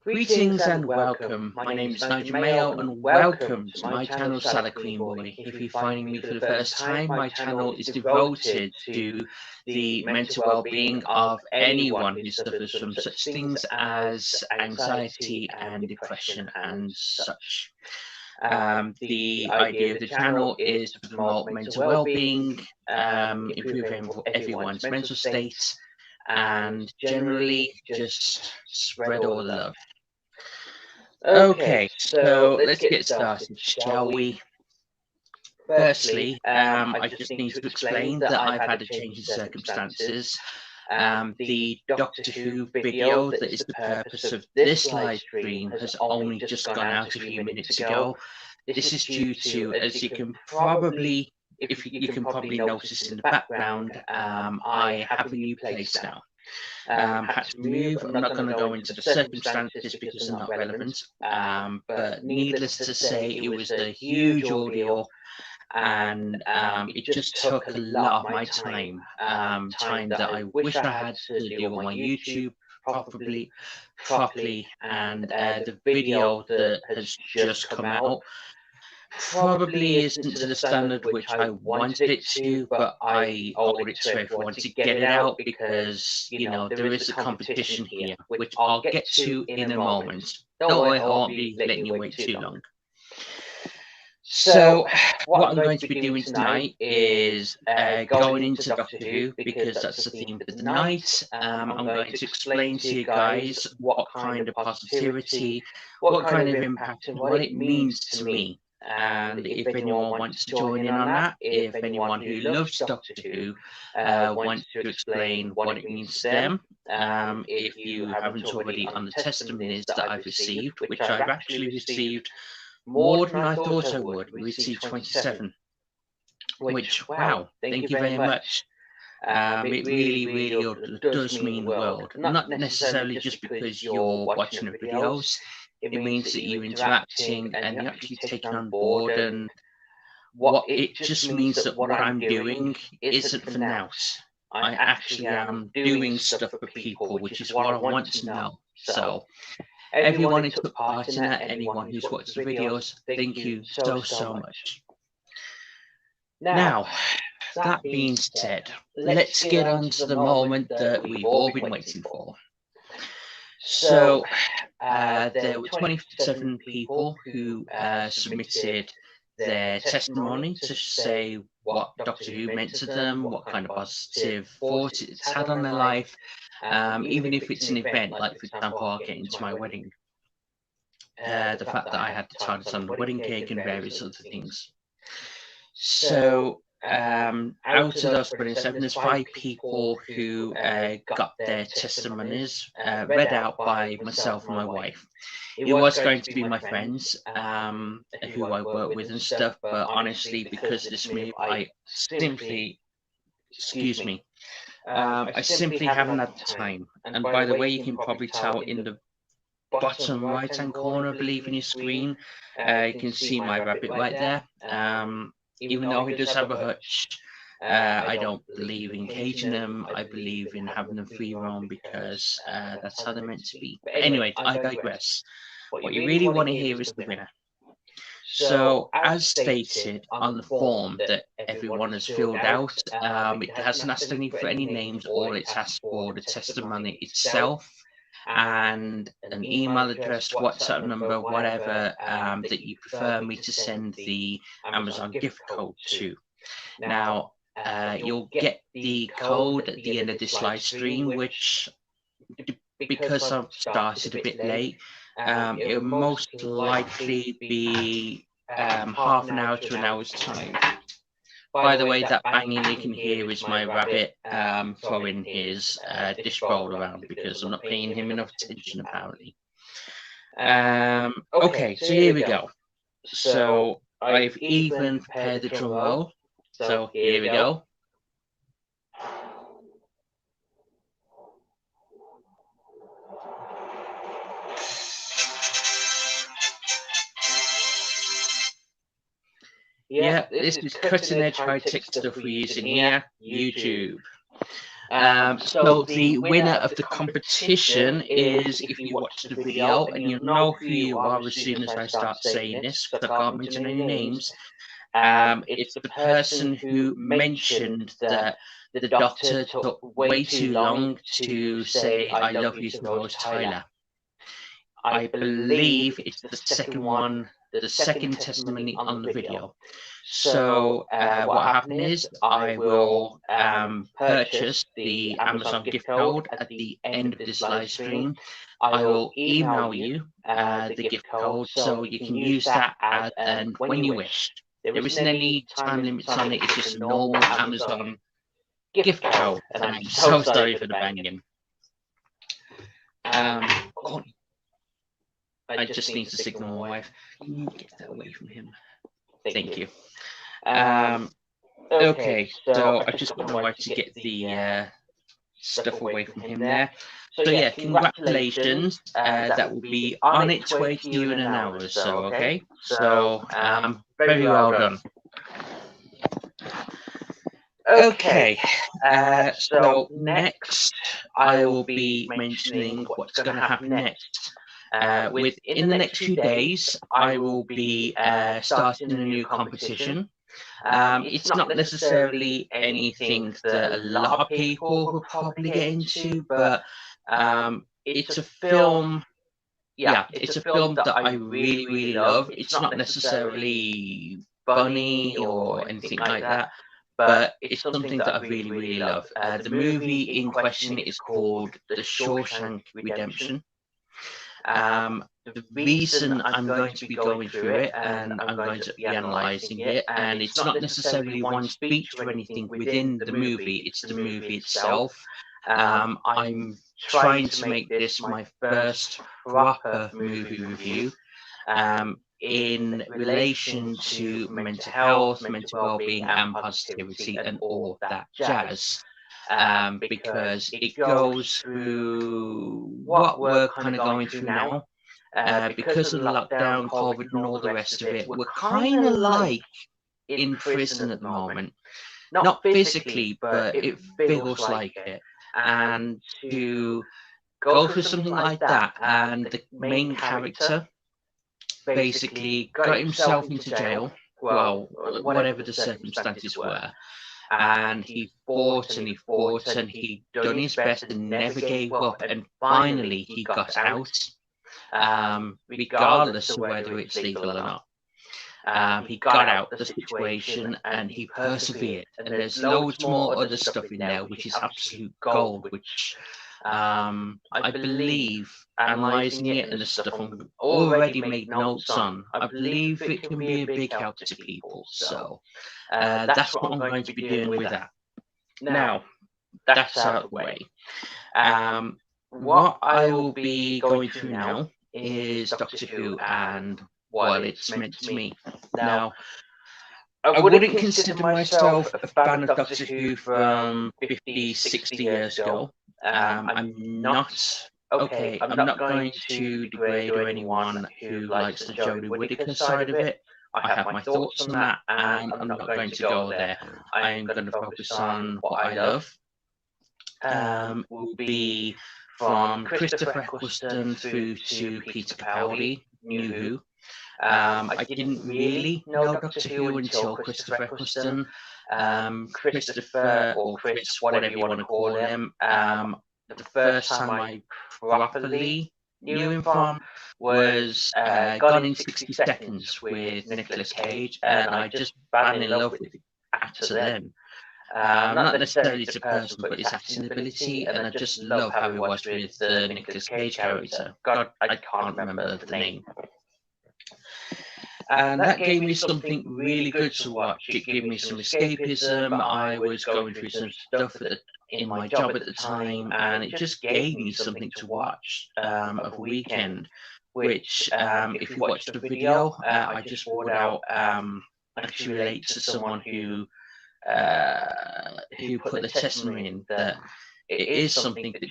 Greetings and welcome. My name is Nigel Mayo and welcome to my channel Salad Queen Boy. If you're finding me for the first time, my channel is devoted to the mental well-being of anyone who suffers from such things as anxiety and depression and such. The idea of the channel is to promote mental well-being, improve everyone's mental state, and generally just spread all the love. Okay, so let's get started, shall we? Firstly, I just need to explain that I've had a change in circumstances. The Doctor Who video that is the purpose of this live stream has only just gone out a few minutes ago. This is due to, as you can probably, if you can probably notice in the background, I have a new place now. Had to move. I'm not going to go into the circumstances because they're not relevant. But needless to say, it was a huge ordeal, and it just took a lot of my time. Time that I wish I had to deal with my YouTube properly, and the video that has just come out probably isn't to the standard which I wanted it to, but I owe it to everyone to get it out because, you know, there is a competition here, which I'll get to in a moment. Don't worry, I won't be letting you wait too long. So, what I'm going to be doing tonight is going into Doctor Who because that's the theme for the night. I'm going to explain to you guys what kind of positivity, what kind of impact, and what it means to me. And if anyone wants to join in on that, if anyone who loves Doctor Who wants to explain what it means to them, if you haven't already on the testimonies that I've received, which I've actually received more than I thought I would. We received 27, which, wow, thank you very much. It really does mean the world. Not necessarily just because you're watching the videos. It means that you're interacting and you're actually taking on board, and what it just means that what I'm doing isn't for now. I actually am doing stuff for people, which is what I want to know. So everyone who took part in that, anyone who's watched the videos, thank you so much. Now, that being said, let's get on to the moment that we've all been waiting for. So, there were 27 people who submitted their testimony to say what Doctor Who meant to them, what kind of positive force it's had on their life, even if it's an event, like, for example, I'll get into my wedding. The fact that I had the TARDIS on the wedding cake and various other things. So, out of those 27, there's 5 people who got their testimonies read out by myself and my wife. It was going to be my friends who I work with and stuff, but honestly, because of this move, I simply haven't had the time. And by the way, you can probably tell in the bottom right-hand corner, I believe, in your screen, you can see my rabbit right there. Even though he does have a hutch, I don't believe in caging them. I believe in having them free roam because that's how they're meant to be. But anyway, I digress. What you really want to hear is the winner. So, as stated on the form that everyone has filled out, it hasn't asked for any names. All it's asked for the testimony itself and an email address, WhatsApp number, whatever that you prefer me to send the Amazon gift code to. Now, you'll get the code at the end of this live stream, which, because I've started a bit late, it'll most likely be half an hour to an hour's time. By the way, that banging you can hear is my rabbit throwing his dish bowl around because I'm not paying him enough attention, apparently. Okay, so here we go. So I've even prepared the drum roll. So here we go. Yeah, this is cutting edge high-tech stuff we're using here, YouTube. So the winner of the competition is, if you watch the video, and you'll know who you are as soon as I start saying this, because I can't mention any names. It's the person who mentioned that the doctor took way too long to say "I love you" to Rose Tyler. I believe it's the second one, the second testimony on the video. So what happened is I will purchase the Amazon gift code at the end of this live stream. I will email you the gift code so you can use that and when you wish. There isn't any time limits on it. It's just a normal Amazon gift code. And I'm so sorry for the banging. I just need to signal my wife. Can you get that away from him? Thank you. Okay, so I just got my wife to get the stuff away from him there. So yeah, congratulations. That will be on its way to you in an hour or so, okay? So very well done. Okay, so next I will be mentioning what's going to happen next. Within the next few days, I will be starting a new competition. It's not necessarily anything that a lot of people will probably get into, but it's a film. Yeah, it's a film that I really, really love. It's not necessarily funny or anything like that, but it's something that I really, really love. The movie in question is called The Shawshank Redemption. The reason I'm going to be going through it and I'm going to be analysing it, and it's not necessarily one speech or anything within the movie, it's the movie itself. I'm trying to make this my first proper movie review in relation to mental health, mental well-being and positivity and all that jazz. Because it goes through what we're kind of going through now. Because of the lockdown, COVID, and all the rest of it, we're kind of like in prison at the moment. Not physically, but it feels like it. And to go through something like that, and the main character basically got himself into jail, well, whatever the circumstances were. And he fought and he fought and he done his best and never gave up, and finally he got out, regardless of whether it's legal or not. He got out the situation and he persevered, and there's loads more other stuff in there which is absolute gold, which I believe, analysing it and the stuff I've already made notes on, I believe it can be a big help to people. So that's what I'm going to be doing with that. Now, that's out of the way. What I will be going through now is Doctor Who and what it's meant to me. Now, I wouldn't consider myself a fan of Doctor Who from 50, 60 years ago. I'm not going to degrade anyone who likes the Jodie Whittaker side of it. I have my thoughts on that, and I'm not going to go there. I am going to focus on what I love. Will be from Christopher Eccleston through to Peter Capaldi, New Who. I didn't really know Doctor Who until Christopher Eccleston. Christopher, or Chris, whatever you want to call him, the first time I properly knew him from was Gone in 60 Seconds with Nicolas Cage, and I just fell in love with the actor then. Not necessarily as a person, but his acting ability, and I just love how he was with the Nicolas Cage character. God, I can't remember the name. And that gave me something really good to watch. It gave me some escapism. I was going through some stuff in my job at the time, and it just gave me something to watch of a weekend, which, if you watched the video I just brought out, actually relates to someone who put the testimony in, that it is something that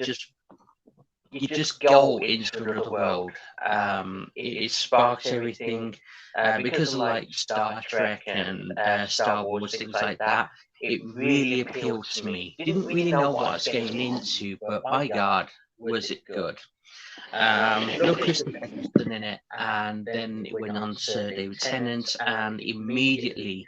you just go into another world. It sparks everything, because of like Star Trek and Star Wars, things like that. it really appealed to me. Didn't really know what I was getting into, but my God, was it good. Loved Christopher Eccleston in it, and then it went on to David Tennant, and immediately,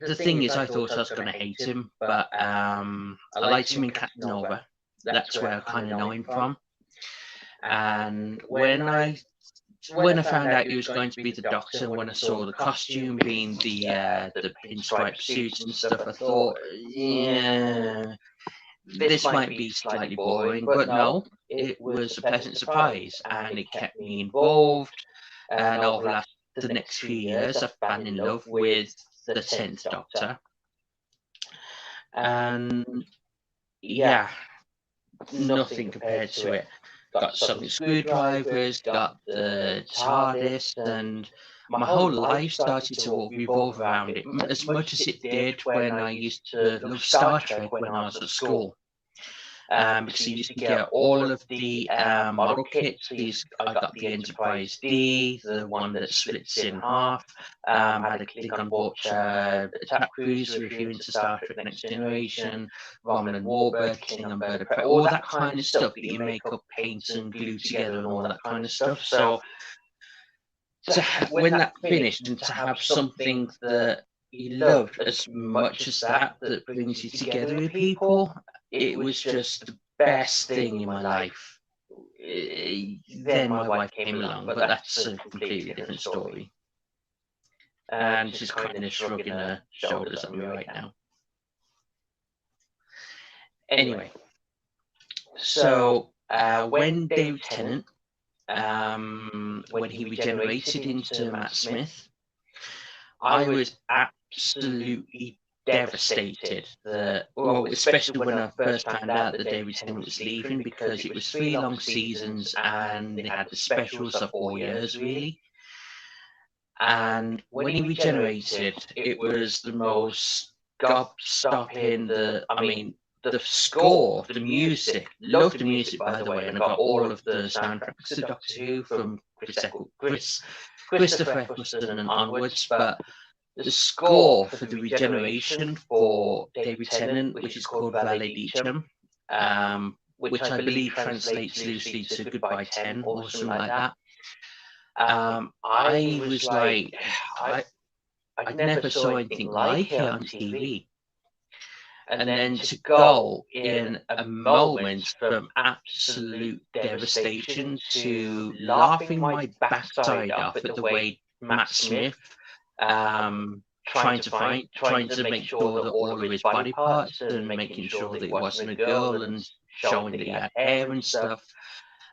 the thing is, I thought I was going to hate him, but I liked him in Captain Nova. That's where I kind of know him from. And when I found out he was going to be the Doctor, and when I saw the costume being the pinstripe suit and stuff, I thought, yeah, this might be slightly boring, but no, it was a pleasant surprise, and it kept me involved. And over the next few years, I've fallen in love with the 10th Doctor. And yeah, nothing compared to it. Got sonic screwdrivers, got the TARDIS, and my whole life started to revolve around it, as much as it did when I used to love Star Trek when I was at school. Because I used to get all of the model kits. I got the Enterprise D, the one that splits in half. Had a click on watch Attack Cruise reviewing to Star Trek Next Generation, Romulan Warbird, Klingon Bird of Prey, all that kind of stuff that you make up, paint and glue together and all that kind of stuff. So when that finished, and to have something that you loved as much as that brings you together with people, it was just the best thing in my life. Then my wife came along, but that's a completely different story. And she's kind of shrugging her shoulders at me right now. Anyway, so when David Tennant, when he regenerated into Matt Smith, I was absolutely devastated that, well, especially when I first found out that David Tennant was leaving, because it was 3 long seasons and they had the specials of 4 years really. And when he regenerated, it was the most gob-stopping, the score, the music, loved the music, by the way, and I got all of the soundtracks to Doctor Who from Christopher Eccleston and onwards, but the score for the regeneration for David Tennant, which is called Valet Deacham, which I believe translates loosely to Goodbye 10 or something like that. I was like, I never saw anything like it on TV. And then to go in a moment from absolute devastation to laughing my backside off at the way Matt Smith trying to make sure that all of his body parts and making sure that it wasn't a girl and showing that he had hair and stuff,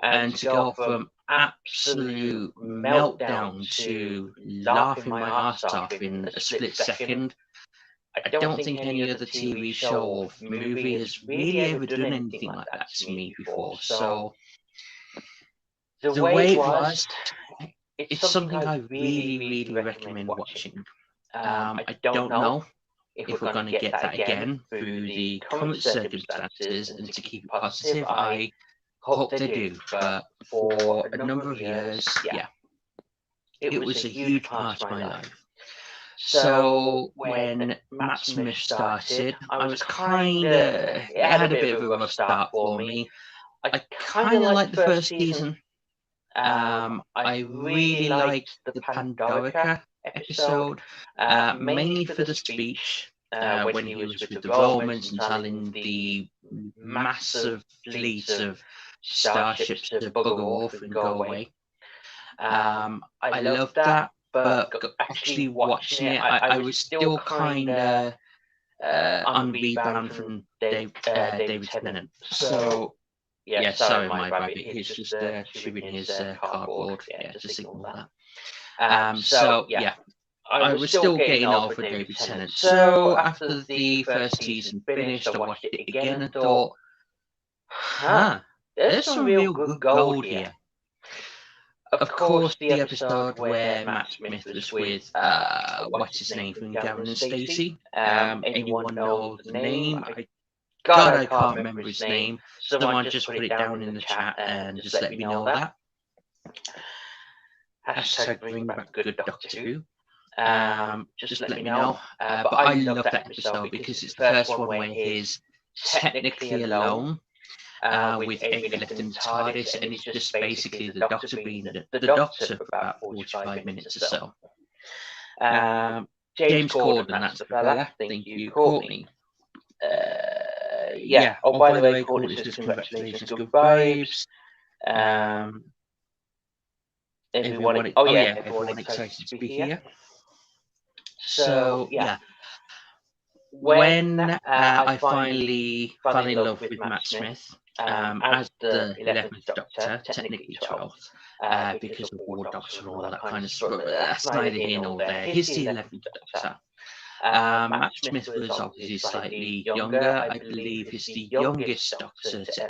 and to go from absolute meltdown to laughing my ass off in a split second. I don't think any other TV show or movie has really ever done anything like that to me before. So the way it was, it's something I really, really recommend watching. I don't know if we're going to get that again through the current circumstances, and to keep it positive, I hope they do. But for a number of years, yeah, it was a huge part of my life. So when Matt Smith started, I was it had a bit of a rough start for me. I kind of liked the first season. I really liked the Pandorica episode, mainly for the speech, when he was with the Romans and telling the massive fleet of starships to bugger off and go away. I loved that. But actually watching it, I was still kind of on rebound from David Tennant. So, yeah, sorry, my rabbit. He's just chewing his cardboard. Yeah, just ignore that. So, yeah, I was still getting over David Tennant. So, after the first season finished, I watched it again and thought, there's some real good gold here. Of course, the episode where Matt Smith was with, what's his name from Gavin and Stacey. Anyone know the name? I can't remember his name. Someone just put it down in the chat and just let me know that. Hashtag bring back good Doctor Who. just let me know. But I love that episode because it's the first one where he's technically alone with Amy left in the TARDIS, and it's just basically the Doctor being the Doctor for about 45 minutes or so. James Corden, that's the fella. Thank you, Courtney. Yeah. Oh, by the way, Courtney says congratulations, good vibes. Everyone, everyone excited to be here. So yeah, when I finally fell in love with Matt Smith as the 11th Doctor, technically 12th, because of War Doctor and all that kind of stuff. But that's neither here nor there. He's the 11th Doctor. Matt Smith was obviously slightly younger. I believe he's the youngest actor to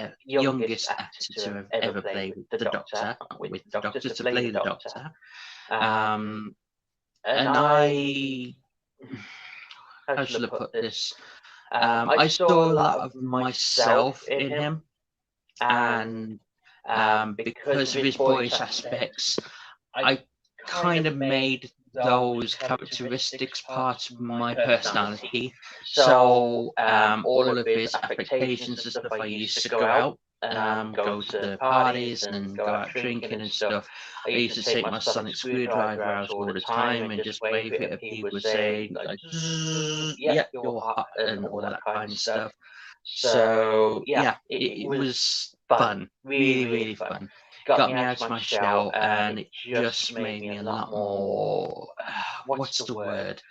have ever played with the Doctor, with the Doctor to play the Doctor. And how shall I put this? I saw a lot of myself in him, and because of his boyish aspects, I kind of made those characteristics part of my personality. So all of his affectations and stuff, I used to go out, go to the parties and go out drinking and stuff. I used to take my sonic screwdriver out all the time and just wave it at people saying, like, yeah, you're hot and all that kind of stuff. So yeah, it was fun, really fun. Got me out of my shell, and it just made me a lot more, what's the word?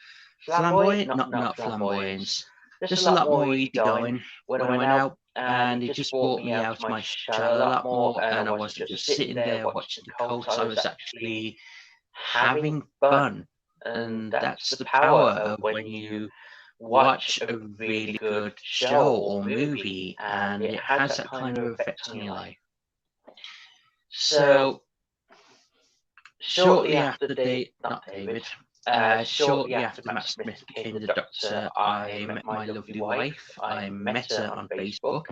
Flamboyant? Not flamboyance. Just a lot more easygoing when I went out, and it just brought me out of my shell a lot more, and I wasn't just sitting there watching the cults, I was actually having fun. And that's the power of when you watch a really good show or movie, and it has that kind of effect on your life. So, shortly after shortly after Matt Smith became the Doctor, I met my lovely wife. I met her on Facebook.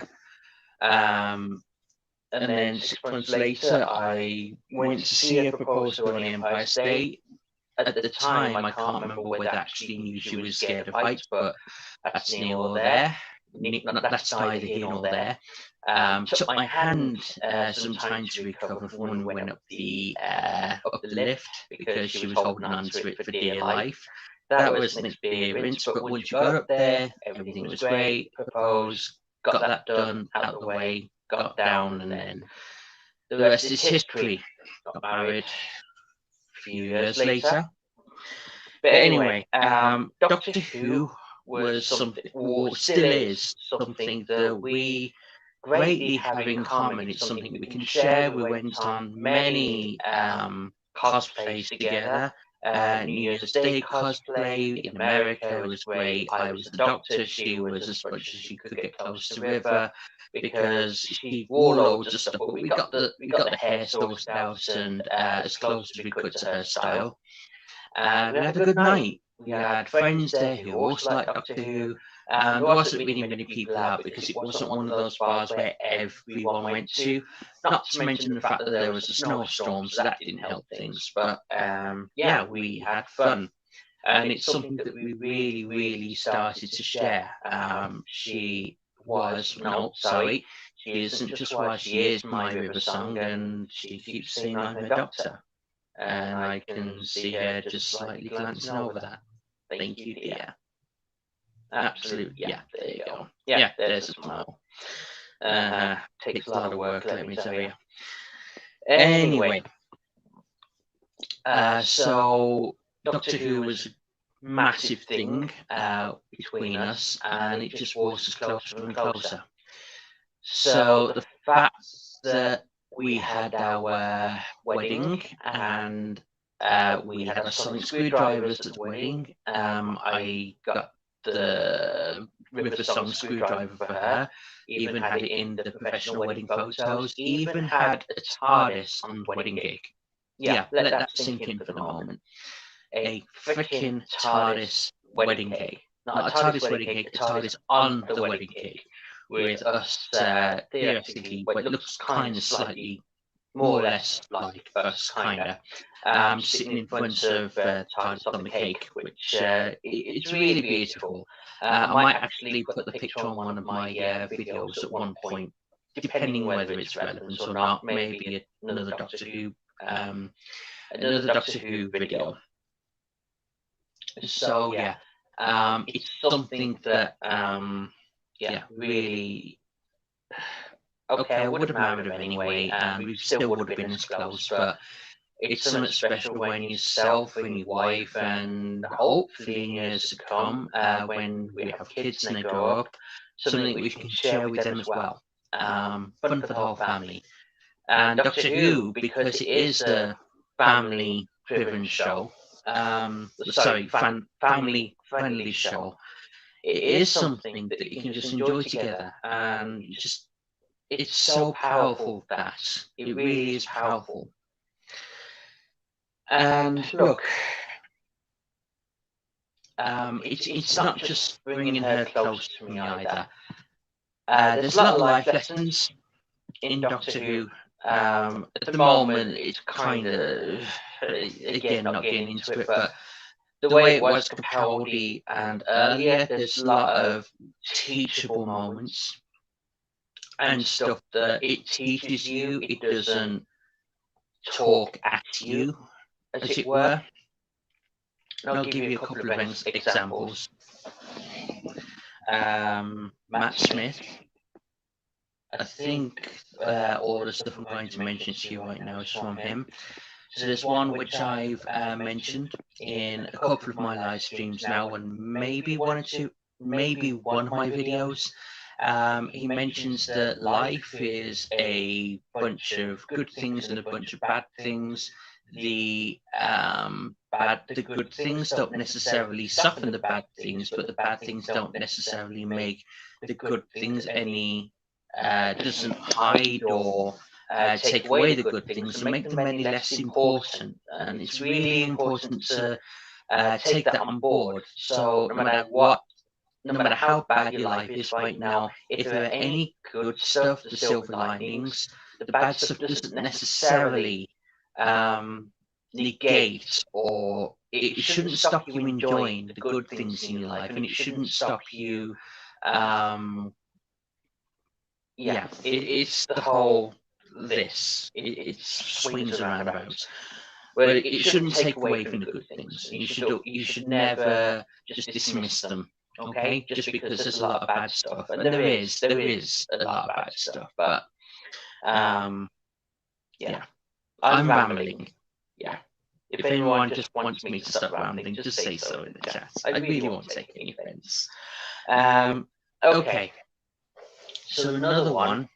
And then 6 months later, I went to see her proposal on the Empire State. At the time, I can't remember whether I actually knew she was scared of heights, but that's neither or there. That's neither here nor there. Took my hand some time to recover from when we went up the lift because she was holding on to it for dear life. That was an experience, but once you got up there, everything was great. Proposed, got that done, out of the way, got down, and then the rest is history. Got married a few years later. But anyway, Doctor Who was something, or still is something that we greatly have in common. It's something that we can share. We went on many cosplays together. New Year's Day cosplay in America was great. I was the Doctor. She was as much as she could get close to River because she wore loads of stuff. But we got the hair sorted out and as close as we could to her style. And we had a good night. We had friends there who also liked Doctor Who. There wasn't really many people out because it wasn't one of those bars where everyone went to. Not to mention the fact that there was a snowstorm, so that didn't help things. But yeah, we had fun. And it's something that we really started to share. She isn't just why she is my River Song, and she keeps saying I'm her Doctor. And I can see her just slightly glancing over that. Thank you, dear. Absolutely, yeah, there you go. Yeah, there's a smile. Takes a lot of work, let me tell you. Anyway, so Doctor Who was a massive thing between us, and it just brought us closer and closer. So the fact that we had our wedding and we had our sonic screwdrivers at the wedding. I got the River Song screwdriver for her, even had it in the professional wedding photos, even had a TARDIS on the wedding cake. Yeah, let that sink in for the moment. A freaking TARDIS wedding cake. Not a TARDIS wedding cake, a TARDIS on the wedding cake. With us theoretically, well, it looks kind of slightly more or less like us, kind of, sitting in front of tiles on the cake, which it's really beautiful. I might actually put the picture on one of my videos at one point, depending whether it's relevant or not. Maybe another Doctor Who video. So yeah, it's something that really. Okay, I would have married her anyway, and we still would have been as close, but it's something special when yourself and your wife, and hopefully in years to come, when we have kids and they grow up, something we can share with them as well. Fun for the whole family. And Doctor Who, because it is a family-driven show, family-friendly show, it is something that you can just enjoy together, and it's so powerful, that it really is powerful. And look, it's not just bringing her close to me either. There's a lot of life lessons in Doctor Who. At the moment, it's kind of, again, not getting into it, but the way it was Capaldi and earlier, there's a lot of teachable moments and stuff that it teaches you. It doesn't talk at you, as it were. And I'll give you a couple of examples. Matt Smith. I think all the stuff I'm going to mention to you right now is from him. So there's one which I've mentioned in a couple of my live streams now, and maybe one of my videos. He mentions that life is a bunch of good things and a bunch of bad things. The good things don't necessarily soften the bad things, but the bad things don't necessarily make the good things any. Doesn't hide or take away the good things and make them any less important. And it's really important to take that on board. So no matter how bad your life is right now, if there are any good stuff, the silver linings, the bad stuff doesn't necessarily negate, or it shouldn't stop you enjoying the good things in your life, and it shouldn't stop you. It's the whole this. It swings and roundabouts. Well, it shouldn't take away from the good things. You should never just dismiss them. Okay, just because there's a lot of bad stuff, and there is a lot of bad stuff. But I'm rambling. Yeah. If anyone just wants me to stop rambling, just say so in the chat. I really won't take any offense. Okay. So another one.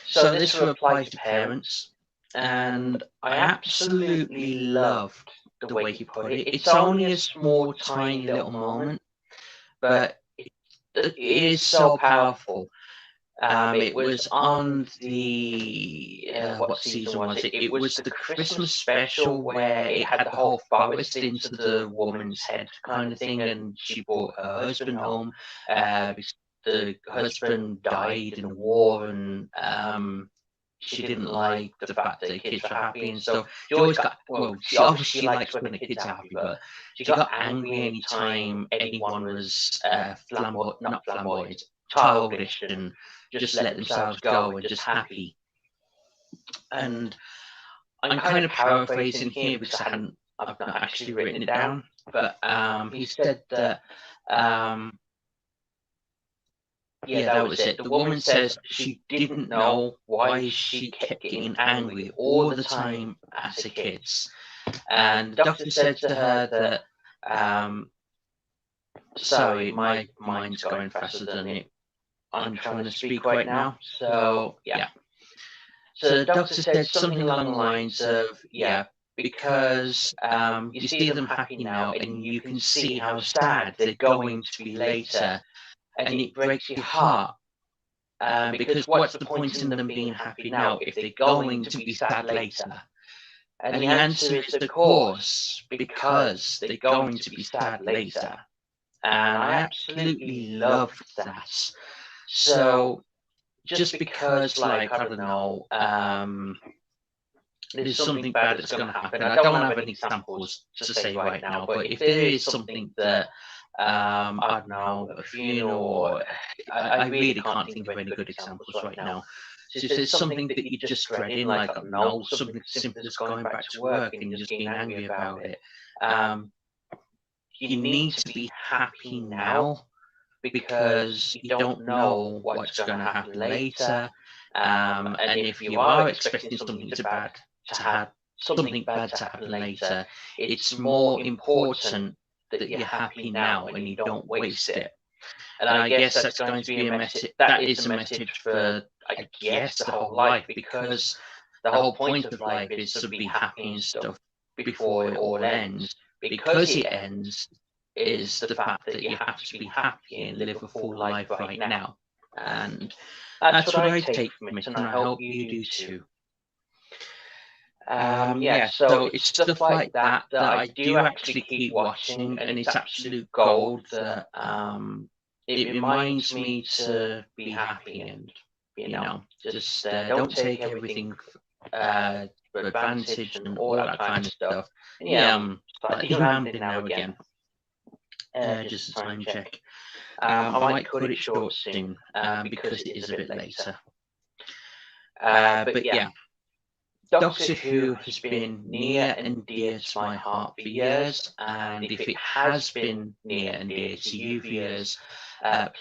So this will apply to parents, and I absolutely loved the way he put it. It's only a small, tiny little moment, but it is so powerful. It was on the what season was it? It was the Christmas special where it had the whole forest into the woman's head kind of thing, and she brought her husband home. The husband died in the war, and she didn't like the fact that the kids were happy, and so she always got, well, she obviously likes when the kids are happy, but she got angry anytime anyone was not flamboyant, childish, and just let themselves go and just happy. And I'm kind of paraphrasing here because I've not actually written it down, but he said that that was it. The woman says she didn't know why she kept getting angry all the time as a kid. And the doctor said to her that, sorry, my mind's going faster than I'm trying to speak right now. So, yeah. So the doctor said something along the lines of, because you see them happy now and you can see how sad they're going to be later, and it breaks your heart. Because what's the point in them being happy now if they're going to be sad later? And the answer is, of course, because they're going to be sad later. And I absolutely loved that. So just because, like, I don't know, there's something bad that's going to happen. I don't have any examples to say right now, but if there is something that, I don't know, a funeral, or I really can't think of any good examples right now. So if there's something that you're just dreading, like, I don't know, something simple as going back to work and you're just being angry about it, you need to be happy now, because you don't know what's going to happen later. And if you are expecting something bad to happen later, it's more important that you're happy now and you don't waste it. And I guess that's going to be a message. That is a message for, I guess, the whole life, because the whole point of life is to be happy and stuff before it all ends. Because it ends is the fact that you have to be happy and live a full life right now. And that's what I take from it, and I hope you do too. Yeah, so it's stuff like that I do actually keep watching, and it's absolute gold. That it reminds me to be happy, and just don't take everything for advantage and all that kind of stuff. Yeah, slightly rambling now again. Just a time check. I might cut it short soon because it is a bit later. But yeah, Doctor Who has been near and dear to my heart for years, and if it has been near and dear to you viewers,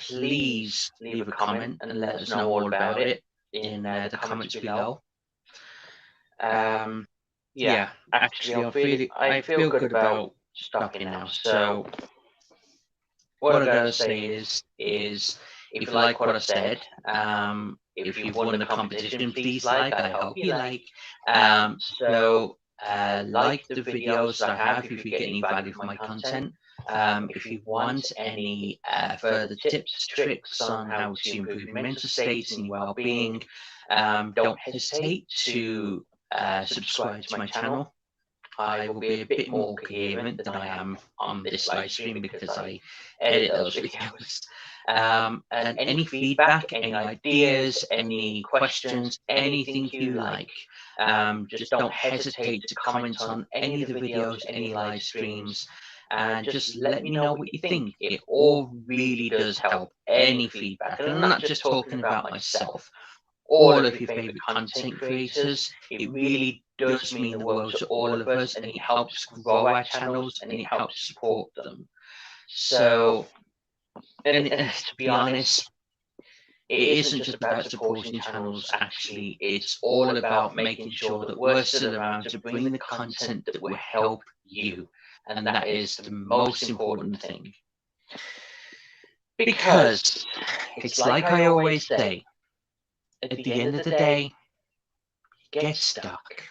please leave a comment and let us know all about it in the comments below. Yeah, actually, I feel good about stopping now. So what I gotta say is if you like what I said, if you've won the competition, please like. I hope you like. So like the videos that I have if you get any value from my content. If you want any further tips, tricks on how to improve your mental state and your well-being, don't hesitate to subscribe to my channel. I will be a bit more coherent than I am on this live stream because I edit those videos. And any feedback, any ideas, any questions, anything you like, just don't hesitate to comment on any of the videos, any live streams, and just let me know what you think. It all really does help. Any feedback, and I'm not just talking about myself. All of your favorite content creators. It really does mean the world to all of us, and it helps grow our channels and it helps support them. So, and to be honest, it isn't just about supporting channels, actually. It's all about making sure that we're still around to bring the content that will help you. And that is the most important thing. Because it's like I always say, at the end of the day, get stuck.